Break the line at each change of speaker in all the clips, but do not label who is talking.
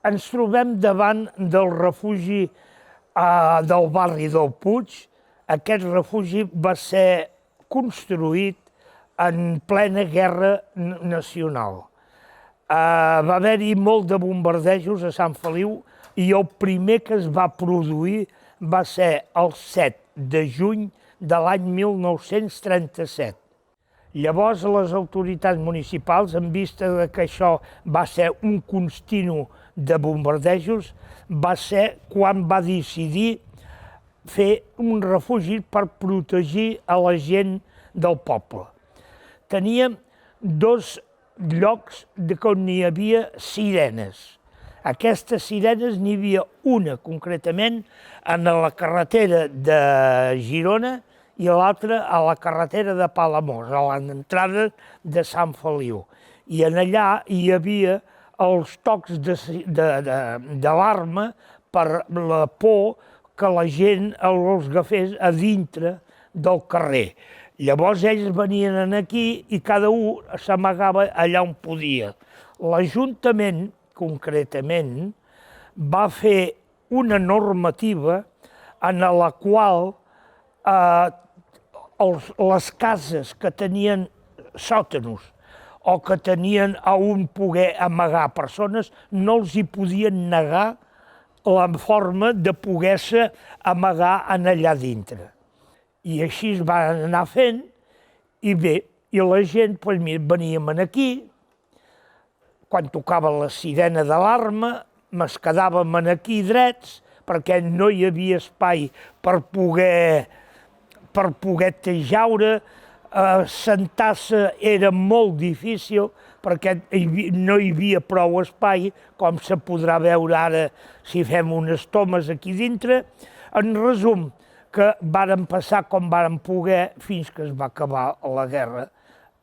Ens trobem davant del refugi del barri del Puig. Aquest refugi va ser construït en plena guerra nacional. Va haver-hi molt de bombardejos a Sant Feliu i el primer que es va produir va ser el 7 de juny de l'any 1937. Llavors, les autoritats municipals, en vista que això va ser un continu de bombardejos, va ser quan va decidir fer un refugi per protegir a la gent del poble. Teníem dos llocs on hi havia sirenes. Aquestes sirenes n'hi havia una, concretament, a la carretera de Girona i l'altra a la carretera de Palamós, a l'entrada de Sant Feliu. I allà hi havia els tocs d'alarma per la por que la gent els agafés a dintre del carrer. Llavors ells venien aquí i cada un s'amagava allà on podia. L'Ajuntament, concretament, va fer una normativa en la qual les cases que tenien sòtanos o que tenien on poder amagar persones no els hi podien negar la forma de poder-se amagar allà dintre. I així es va anar fent, i bé, i la gent, veníem aquí, quan tocava la sirena d'alarma, es quedàvem aquí drets, perquè no hi havia espai per poder jaure, sentar-se era molt difícil, perquè no hi havia prou espai, com se podrà veure ara si fem unes tomes aquí dintre. En resum, que vàrem passar com vàrem poder fins que es va acabar la guerra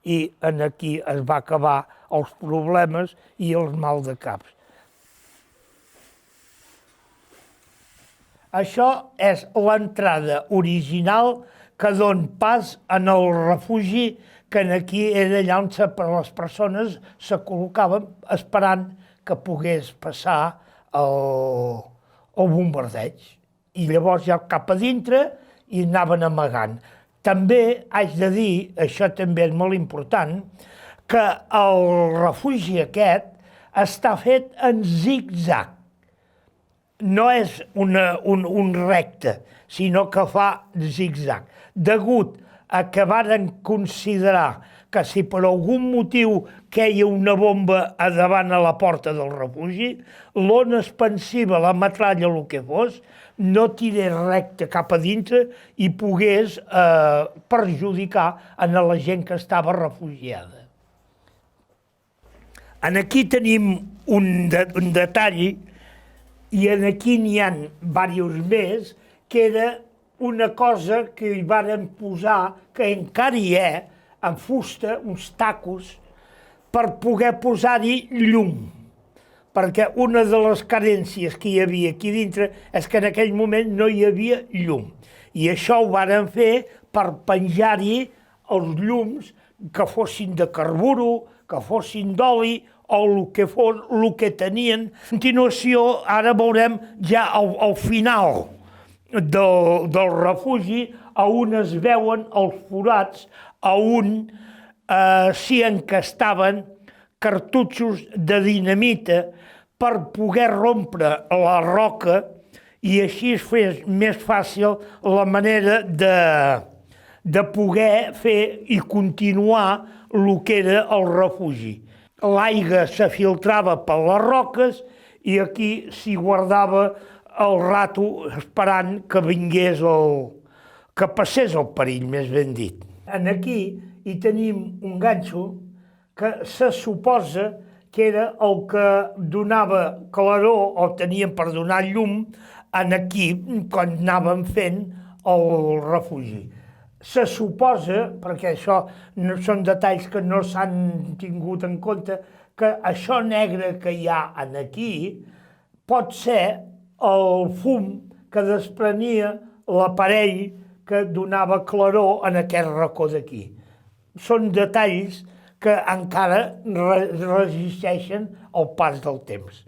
i aquí es va acabar els problemes i els mal de caps. Això és l'entrada original que dona pas en el refugi que aquí era allà on les persones se col·locaven esperant que pogués passar el bombardeig. I llavors ja cap a dintre i anaven amagant. També haig de dir, això també és molt important, que el refugi aquest està fet en zig-zag. No és un recte, sinó que fa zig-zag. Degut a que varen considerar que si per algun motiu queia una bomba a davant a la porta del refugi, l'ona expansiva, la metralla, el que fos, no tirés recte cap a dintre i pogués perjudicar a la gent que estava refugiada. Aquí tenim un detall, i aquí n'hi ha diversos més, que era una cosa que hi varen posar, que encara hi ha, en fusta, uns tacos, per poder posar-hi llum. Perquè una de les carències que hi havia aquí dintre és que en aquell moment no hi havia llum. I això ho varen fer per penjar-hi els llums que fossin de carburo, que fossin d'oli, o el que fos, el que tenien. A continuació, ara veurem ja al final del refugi, on es veuen els forats, on s'hi encastaven cartutxos de dinamita per poder rompre la roca i així es fes més fàcil la manera de poder fer i continuar el que era el refugi. L'aigua se filtrava per les roques i aquí s'hi guardava el rato esperant que vingués que passés el perill, més ben dit. Aquí hi tenim un ganxo que se suposa que era el que donava claror o teníem per donar llum aquí quan anàvem fent el refugi. Se suposa, perquè això són detalls que no s'han tingut en compte, que això negre que hi ha aquí pot ser el fum que desprenia l'aparell que donava claror en aquest racó d'aquí. Són detalls que encara resisteixen al pas del temps.